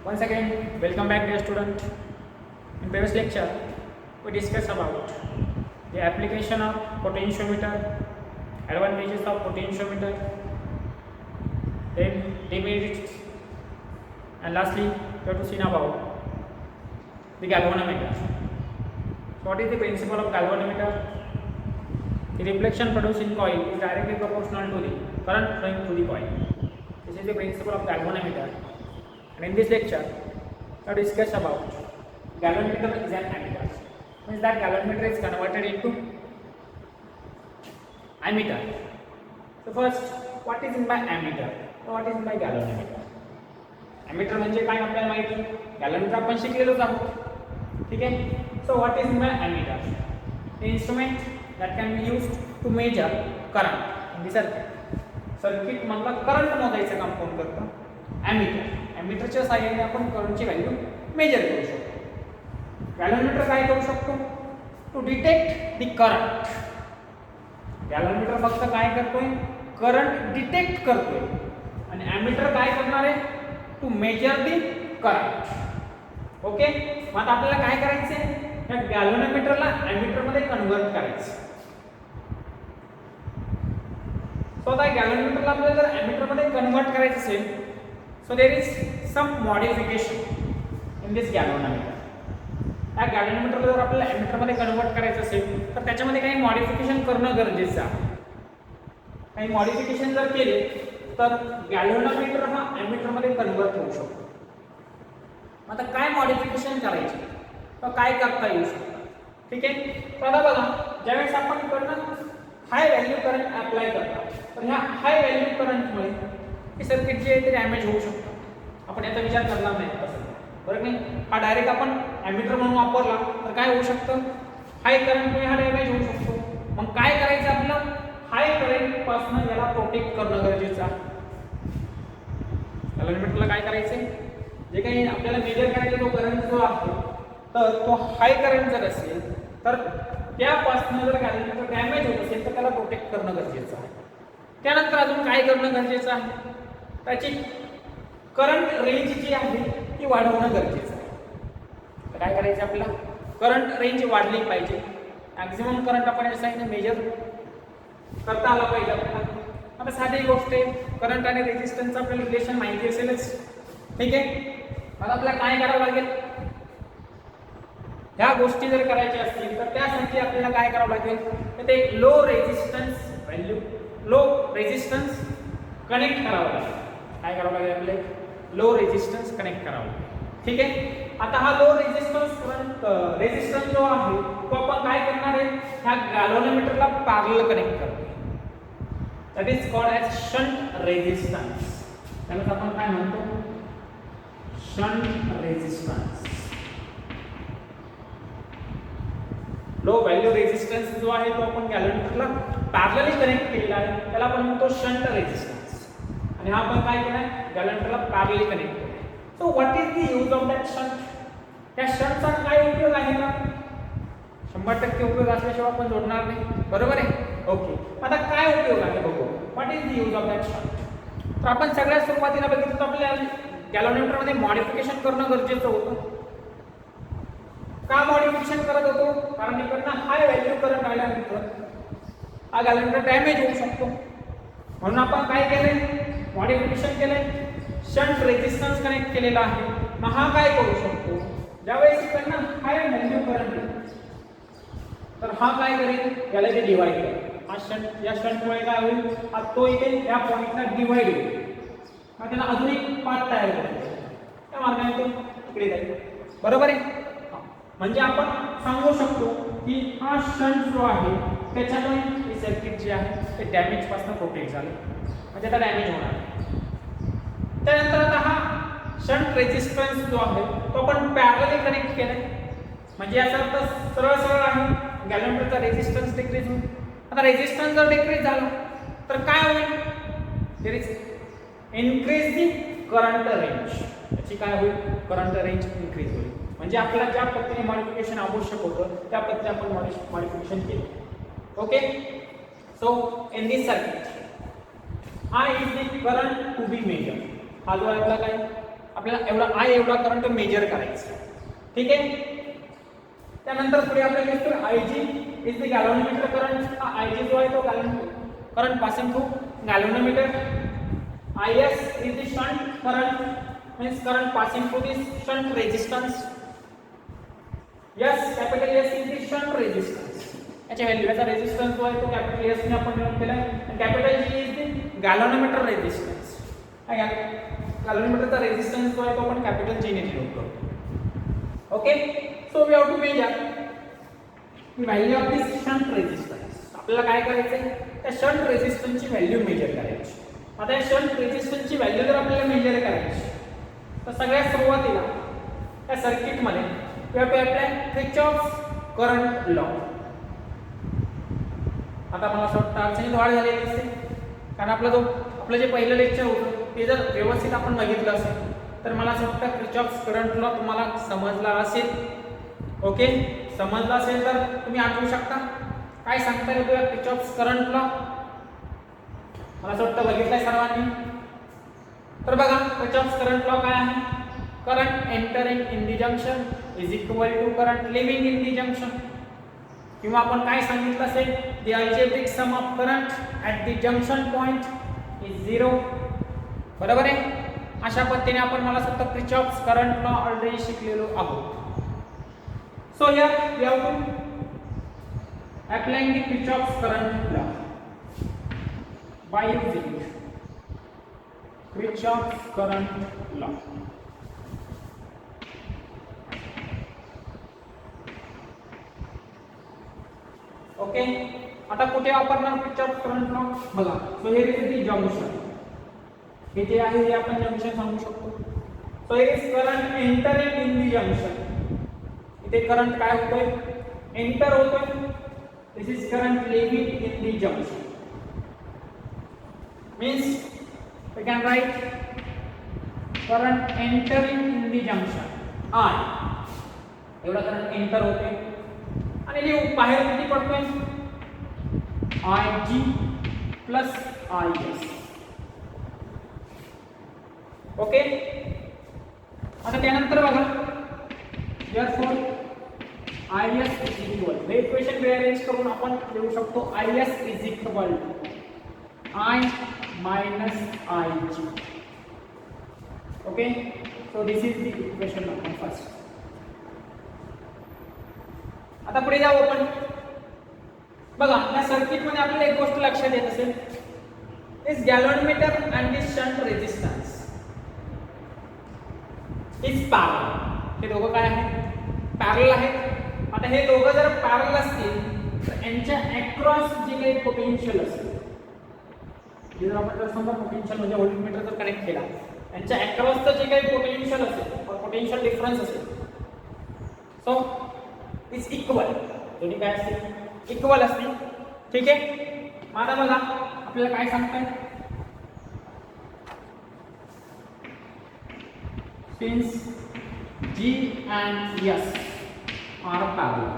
Once again, welcome back dear student. In previous lecture, we discussed about the application of potentiometer, advantages of potentiometer, then demerits, and lastly, we have to see about the galvanometer. So what is the principle of galvanometer? The reflection produced in coil is directly proportional to the current flowing through the coil. This is the principle of galvanometer. And in this lecture, we have discussed about galvanometer is an ammeter. Means that galvanometer is converted into ammeter. So first, what is meant by ammeter? So what is meant by galvanometer? Ammeter म्हणजे काय आपल्याला माहिती? गॅलव्हनोमीटर आपण शिकलेलोच आहोत. ठीक आहे? So what is meant by ammeter? The instrument that can be used to measure current in the circuit. Circuit मधला current मोजायचं काम कोण करतं? ammeter. ammeterच्या सहाय्याने आपण करंटची व्हॅल्यू मेजर करू शकतो. गॅलव्हनोमीटर काय करू शकतो? To detect the current. Galvanometer फक्त काय करतोय? करंट डिटेक्ट करतोय. आणि ammeter काय करणार आहे? To measure the current. Okay, मग आता आपल्याला काय करायचंय? या गॅलव्हनोमीटरला ammeter मध्ये कन्वर्ट करायचं. सो आता गॅलव्हनोमीटरला आपल्याला जर ammeter मध्ये कन्वर्ट करायचं असेल, so there is some modification in this galvanometer. या गॅलव्हनोमीटरला जर आपल्याला ammeter मध्ये कन्वर्ट करायचं असेल तर त्याच्यामध्ये काही मॉडिफिकेशन करणं गरजेचं आहे. काही मॉडिफिकेशन जर केले तर गॅलव्हनोमीटर हा ammeter मध्ये कन्वर्ट होऊ शकतो. आता काय मॉडिफिकेशन करायचे तर काय करता येऊ शकतं? ठीक आहे, तर आता बघा, ज्यावेळेस आपण इकडनं हाय व्हॅल्यू करंट अप्लाय करतो तर ह्या हाय व्हॅल्यू करंटमुळे हे सर्किट जे आहे ते डॅमेज होऊ शकतं. आपण याचा विचार करणार नाही तसं, बरोबर नाही? हा डायरेक्ट आपण ammeter म्हणून वापरला तर काय होऊ शकतं? हाय करंटमुळे हा डॅमेज होऊ शकतो. मग काय करायचं आपलं? हाय करंट पासून याला प्रोटेक्ट करणं गरजेचं आहे. गॅलव्हनोमीटरला काय करायचंय? जे काही आपल्याला मेजर करायचा तो करंट जो आहे तर तो हाय करंट जर असेल तर त्यापासून जर गॅलव्हनोमीटर डॅमेज होत असेल तर त्याला प्रोटेक्ट करणं गरजेचं आहे. त्यानंतर अजून काय करणं गरजेचं आहे? त्याची करंट रेंज जी आहे ती वाढवणं गरजेचं आहे. तर काय करायचं आपल्याला? करंट रेंज वाढली पाहिजे. मॅक्झिमम करंट आपण यासाठी मेजर करता आला पाहिजे आपल्याला. आता साधी गोष्ट आहे, करंट आणि रेझिस्टन्सचं आपल्याला रिलेशन माहिती असेलच. ठीक आहे, आता आपल्याला काय करावं लागेल? ह्या गोष्टी जर करायच्या असतील तर त्यासाठी आपल्याला काय करावं लागेल? तर ते low resistance value, low resistance connect करावं लागेल. काय करावं लागेल आपल्याला? लो रेझिस्टन्स कनेक्ट करावं लागेल. ठीक आहे, आता हा लो रेझिस्टन्स जो आहे तो आपण काय करणार आहे? ह्या गॅलव्हनोमीटरला पॅरलल कनेक्ट करतो. That is called as shunt resistance. त्याला आपण काय म्हणतो? Shunt resistance. Low value resistance जो आहे तो आपण गॅलव्हनोमीटरला पॅरलली कनेक्ट केलेला आहे, त्याला आपण म्हणतो शंट रेझिस्टन्स. आणि हा आपण काय केलाय? गॅलव्हनोमीटरला पॅरलली कनेक्ट केलाय. So what is the use of that shunt? त्या शंटचा काय उपयोग आहे का? 100% उपयोग असल्याशिवाय आपण जोडणार नाही, बरोबर आहे? ओके, आता काय उपयोग आहे बघू. What is the use of that shunt? तर आपण सगळ्यात सुरुवातीला बघितलं तर आपल्याला गॅलव्हनोमीटर मध्ये मॉडिफिकेशन करणं गरजेचं होतं. का मॉडिफिकेशन करत होतो? कारण इकडनं हाय व्हॅल्यू करंट आल्यानंतर हा गॅलव्हनोमीटर डॅमेज होऊ शकतो. म्हणून आपण काय केलंय? मॉडिफिकेशन केलंय, शंट रेझिस्टन्स कनेक्ट केलेला आहे. मग हा काय करू शकतो? ज्यावेळेस इकडनं हाय व्हॅल्यू करंट तर हा काय करेल? याला इथे डिवाइड करेल. हा शंट, या शंटमुळे काय होईल? हा तो इथे या पॉइंटला डिवाइड होईल. मग त्याला अजून एक पार्ट तयार करेल. त्या मार्गाने तो इकडे जाईल, बरोबर आहे? म्हणजे आपण सांगू शकतो की हा शंट जो आहे त्याच्यामुळे हे सर्किट जे आहे ते डॅमेज पासून प्रोटेक्ट झालं, म्हणजे आता डॅमेज होणार नाही. त्यानंतर आता हा शंट रेझिस्टन्स जो आहे तो आपण पॅरलली कनेक्ट केलाय. म्हणजे याचा अर्थ सरळ सरळ आहे, गॅलव्हनोमीटरचा रेझिस्टन्स डिक्रीज होईल. आता रेझिस्टन्स जर डिक्रीज झाला तर काय होईल? There is increase the current range. याची काय होईल? करंट रेंज इन्क्रीज होईल. म्हणजे आपल्याला ज्या पद्धतीने मॉडिफिकेशन आवश्यक होतं त्या पद्धतीने आपण मॉडिफिकेशन केलं. Okay, so in this circuit हा is the current to be measure. हा जो आहे आपला काय आपल्याला एवढा I एवढा करंट मेजर करायचा. ठीक आहे. त्यानंतर पुढे आपल्याला दिसतो Ig is the galvanometer current. हा Ig जो आहे तो current passing through galvanometer. Is is the shunt current, means current passing through this shunt resistance. Yes, capital S is the shunt resistance. याच्या व्हॅल्यू याचा रेझिस्टन्स जो आहे तो capital S ने आपण डिनोट केला आहे. आणि capital G is the galvanometer resistance. गॅल्व्हनोमीटरचा रेझिस्टन्स जो आहे तो आपण कॅपिटल G ने डिनोट करतो. Okay, so we have to measure the value of this shunt resistance. आपल्याला काय करायचं आहे, त्या शंट रेझिस्टन्सची व्हॅल्यू मेजर करायची. आता या शंट रेझिस्टन्सची व्हॅल्यू जर आपल्याला मेजर करायची तर सगळ्यात सुरुवातीला या सर्किटमध्ये we have to apply Kirchhoff's current law. आता मला असं वाटतं अडचणीत वाढ झालेली दिसते, कारण आपलं जे पहिलं लेक्चर होतं ते जर व्यवस्थित आपण बघितलं असेल तर मला असं वाटतं किर्चॉफ्स करंट लॉ तुम्हाला समजला असेल. ओके, समजला असेल तर तुम्ही आठवू शकता काय सांगता येतो या किर्चॉफ्स करंट लॉ. मला असं वाटतं बघितलंय सर्वांनी. तर बघा किर्चॉफ्स करंट लॉ काय आहे. Current entering in the junction is equal to current leaving in the junction. किंवा आपण काय सांगितलं असेल, the algebraic sum of current at the junction point is 0. बरोबर आहे. अशा पद्धतीने आपण मला असं वाटतं किर्चॉफ्स करंट लॉ ऑलरेडी शिकलेलो आहोत. So here we have to applying the Kirchhoff's current law by using Kirchhoff's current law. Okay, आता कुठे वापरणार Kirchhoff's current law बघा. So here is the junction. हे जे आहे हे आपण जंक्शन सांगू शकतो. So here is current entering in the junction. इथे करंट काय होतोय, एंटर होतोय. This is current leaving in the junction. Means we can write current entering in the junction I. एवढा करंट एंटर होते आणि लिहू बाहेर किती पडतोय Ig प्लस Is. ओके, आता त्यानंतर बघा therefore Is is equal, हे इक्वेशन रिअरेंज करून आपण लिहू शकतो Is is equal to I minus Ig. Okay, so this is the equation number first. आता पुढे जाऊ आपण. बघा या सर्किट मध्ये आपल्याला एक गोष्ट लक्षात येत असेल, this galvanometer and this shunt resistance is parallel. हे दोघं काय आहेत, पॅरलल आहेत. आता हे दोघं जर पॅरलल असतील तर यांच्या अक्रॉस जे काही पोटेन्शियल असेल, जर आपण जर समजा पोटेन्शियल म्हणजे व्होल्टमीटर जर कनेक्ट केला, यांच्या अक्रॉसचं जे काही पोटेन्शियल असेल पोटेन्शियल डिफरन्स असेल, सो इज इक्वल. दोन्ही काय असतील, इक्वल असतील. ठीक आहे. आता बघा आपल्याला काय सांगताय, since G and S are parallel.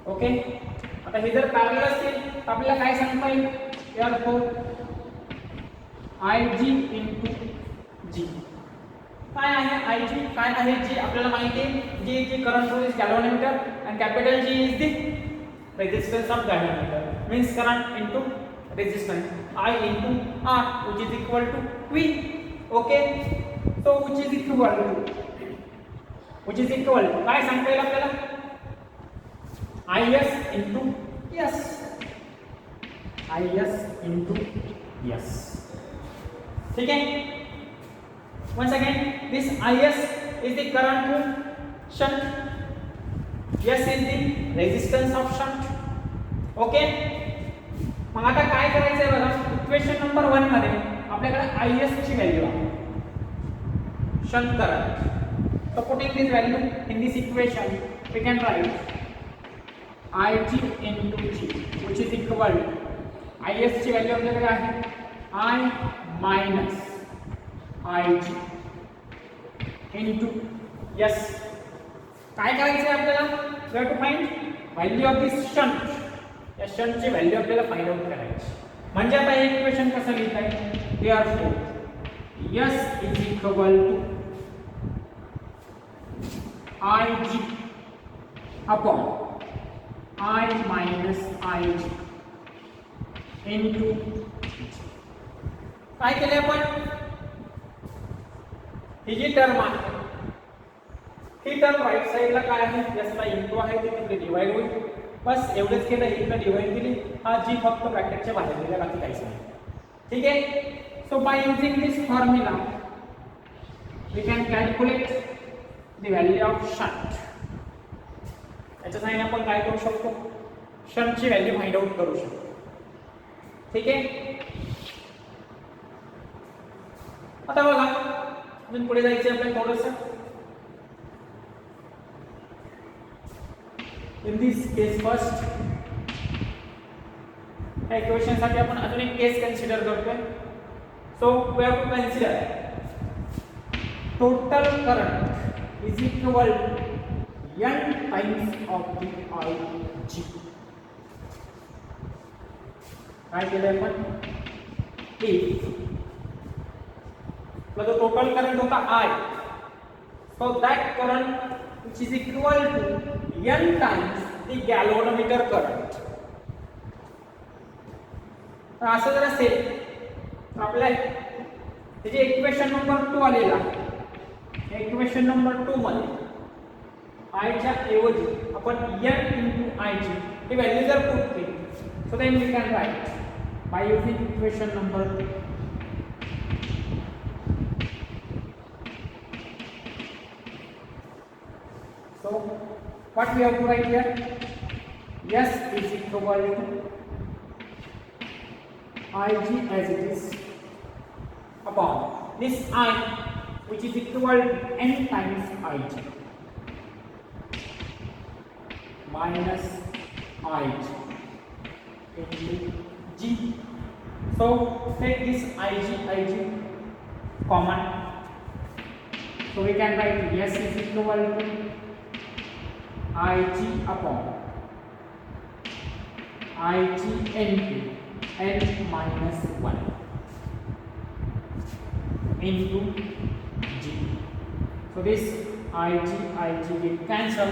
Okay, आता हे जर पॅरलल असतील तर आपल्याला काय सांगता येईल, therefore Ig into G. काय आहे Ig, काय आहे G आपल्याला माहिती आहे. G is the current through this galvanometer and capital G is the resistance of galvanometer, means current into resistance I into R, which is equal to V. Okay, so which is equal to काय सांगता येईल आपल्याला, Is into S. Is into S. ठीक है. Once again, this Is is the current through shunt. S is the resistance of shunt. Okay. मग आता काय करायचं आहे बघा, इक्वेशन नंबर 1 मध्ये आपल्याकडे Is ची व्हॅल्यू आहे, shunt current. So putting this value in this equation, we can write Ig into G, which is equal to Is ची व्हॅल्यू आपल्याकडे आहे I minus Ig into S. काय करायचं आहे आपल्याला, we have to find value of this shunt. या शंटची value आपल्याला फाइंड आउट करायची. म्हणजे आता हे इक्वेशन कसं लिहिता येईल? Therefore S is equal to IG upon I minus IG into काय केले आपण? ही जी टर्म आहे ही टर्म राईट साइडला काय आहे? याचा इनटू आहे ते तिकडे डिवाइड होईल. बस एवढेच केलं, इकडे डिवाइड केली. हा जी फक्त ब्रॅकेटच्या बाहेर गेला, बाकी काहीच नाही. ठीक आहे. So by using this formula we can calculate the value of shunt. याच्या साहाय्याने आपण काय करू शकतो? शंटची व्हॅल्यू फाइंड आउट करू शकतो. ठीक आहे. आता बघा अजून पुढे जायचं आपल्याला थोडंसं. In this case first या इक्वेशन साठी आपण अजून एक केस कन्सिडर करतोय. So we have to consider total current is equal to n times of the IG. काय केलंय आपण? तो जो टोटल करंट होता I, so that current which is equal to n times the galvanometer current. तर असं जर असेल तर आपल्याला त्याचे इक्वेशन नंबर 2 आलेला. इक्वेशन नंबर 2 मध्ये I च्या ऐवजी आपण n into IG ही व्हॅल्यू जर पुट केली, so then we can write by using equation number 2. So what we have to write here? S is equal to IG as it is upon this I, which is equal to n times IG minus IG into G. So take this IG common. So we can write S is equal to IG upon IG into n minus 1 into G. So this IG will cancel.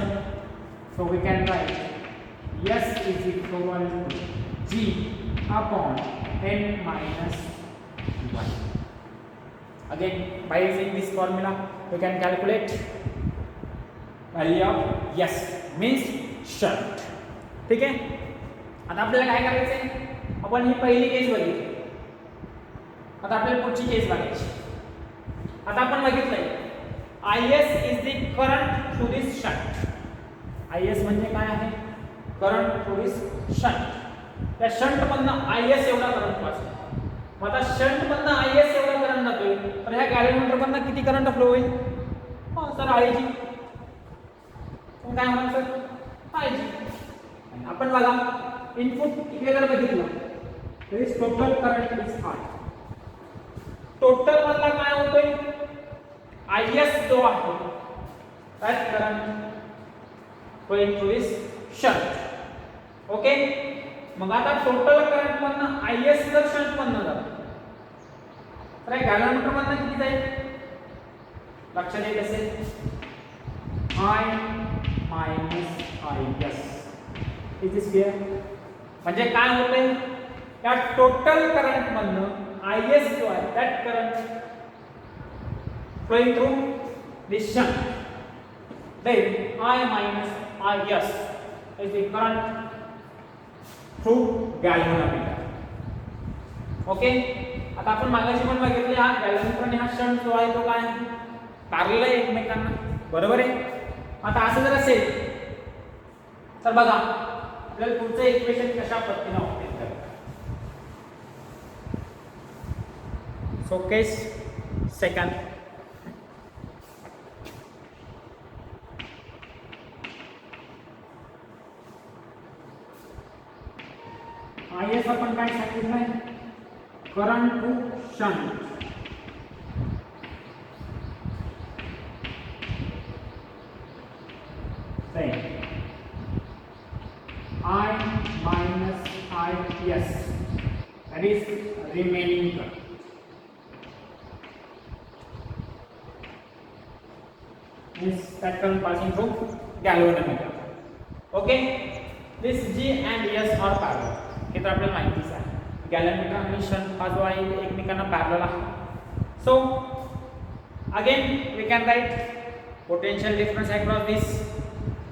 So we can write S is equal to G upon n minus 1. Again, by using this formula, we can calculate value of S means shunt. ठीक आहे. आता आपल्याला काय करायचंय? आपण ही पहिली केस बघितली. आता आपल्याला पुढची केस बघायची. आता आपण बघितलंय IS is the current through this shunt. IS म्हणजे काय आहे? करंट थ्रू दिस शंट. त्या शंट मधनं IS एवढा करंट वाचतो. मग आता शंट मधनं IS एवढा करंट जातोय, तर ह्या गॅल्व्हनोमीटर मधनं किती करंट फ्लो होईल? Sir IG. काय म्हणतात सर? IG. आपण बघा इनपुट इकडे जर बघितलं तर is total current is I. Total मधला काय होतोय? IS जो आहे that current going through this shunt. Okay. मग आता टोटल करंट मधनं IS जर शंट मधनं जातो तर गॅल्व्हनोमीटर मधनं किती जाईल? लक्षात येत असेल I minus IS. Is this clear? म्हणजे काय होतंय? या टोटल करंट मधनं IS जो आहे that current flowing through this shunt, then I minus IS is the current through galvanometer. Okay. आता आपण मागाशी पण बघितले हा गॅल्व्हनोमीटर आणि हा शंट जो आहे तो काय पॅरलल आहे एकमेकांना, बरोबर आहे. आता असं जर असेल तर बघा आपल्याला पुढचं इक्वेशन कशा पद्धतीने ऑब्टेन करायचं. सो केस सेकंड, IS आपण काय सांगितलंय? Current to shunt. I minus IS, that is remaining current. Means that current passing through galvanometer. Okay, this G and S are parallel. हे तर आपल्याला माहितीच आहे. गॅल्व्हनोमीटर आणि शंट हा जो आहे एकमेकांना पॅरलल आहे. So again we can write potential difference across this,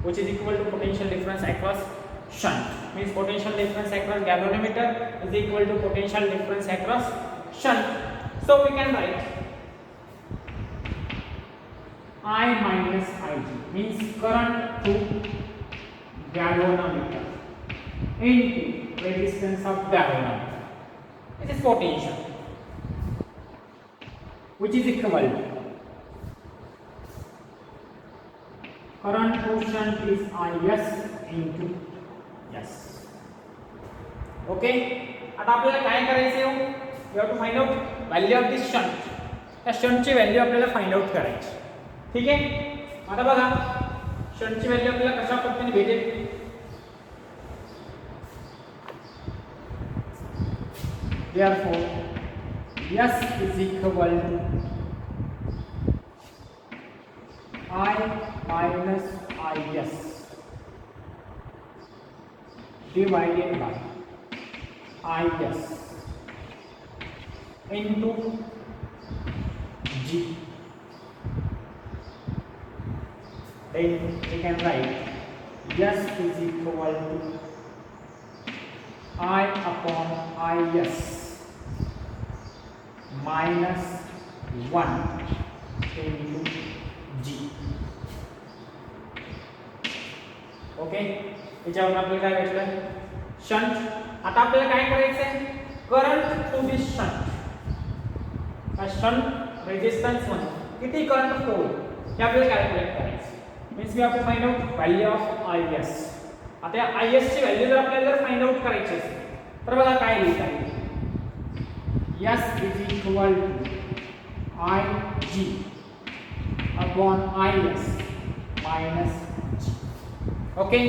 which is equal to potential difference across shunt. Means potential difference across galvanometer is equal to potential difference across shunt. So we can write I minus Ig means current through galvanometer into resistance of galvanometer. This is potential, which is equal to current through shunt is Is into S. Okay. आता आपल्याला काय करायचे हो? You have to find out value of this shunt. त्या शंटची value आपल्याला find out करायची. ठीक आहे. आता बघा शंटची व्हॅल्यू आपल्याला कशा पद्धतीने भेटेल. Therefore S is equal to I minus Is divided by Is into G. Then we can write S is equal to I upon Is minus 1 into G. Okay. याच्यावर आपल्याला काय भेटलं शंट. आता आपल्याला काय करायचं आहे करंट टू दिस शंट. हा शंट रेजिस्टन्स मध्ये किती करंट फ्लो होईल हे आपल्याला कॅल्क्युलेट करायचं. Means we have to find out value of Is. आता या Is ची व्हॅल्यू जर आपल्याला फाइंड आउट करायची असेल तर बघा काय लिहिता येईल. S is equal to Ig upon Is minus G. Okay.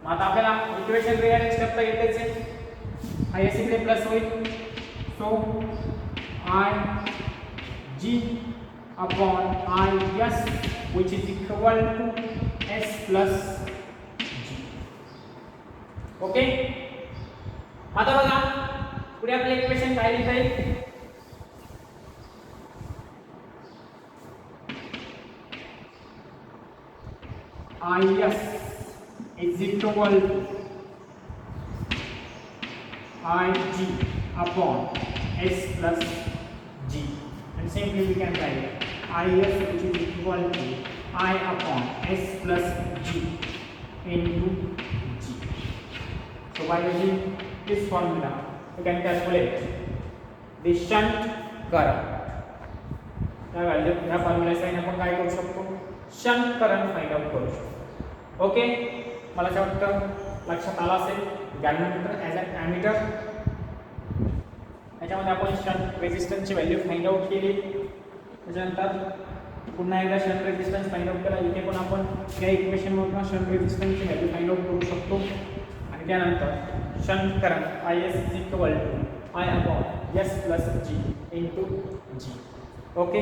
मग आता आपल्याला इक्वेशन रिअरेंज करता येतेच आहे. Is इकडे प्लस होईल. So Ig upon Is which is equal to S plus G. Okay. आता बघा पुढे आपले इक्वेशन काय लिहिता येईल. Is is equal to Ig upon S plus G, and simply we can write Is which is equal to I upon S plus G into G. So by using this formula we can calculate the shunt current. या value या फॉर्म्युल्याचा आपण काय करू शकतो shunt current find out करू शकतो. Okay. मला असं वाटतं लक्षात आलं असेल. गॅल्व्हनोमीटर ॲज अ ॲमीटर याच्यामध्ये आपण शंट रेजिस्टन्सची व्हॅल्यू फाइंड आउट केली. त्याच्यानंतर पुन्हा एकदा शंट रेजिस्टन्स फाइंड आउट केला. इथे पण आपण या इक्वेशनवरून शंट रेजिस्टन्सची व्हॅल्यू फाइंड आउट करू शकतो. आणि त्यानंतर shunt current Is is equal to I upon S plus G into G. Okay.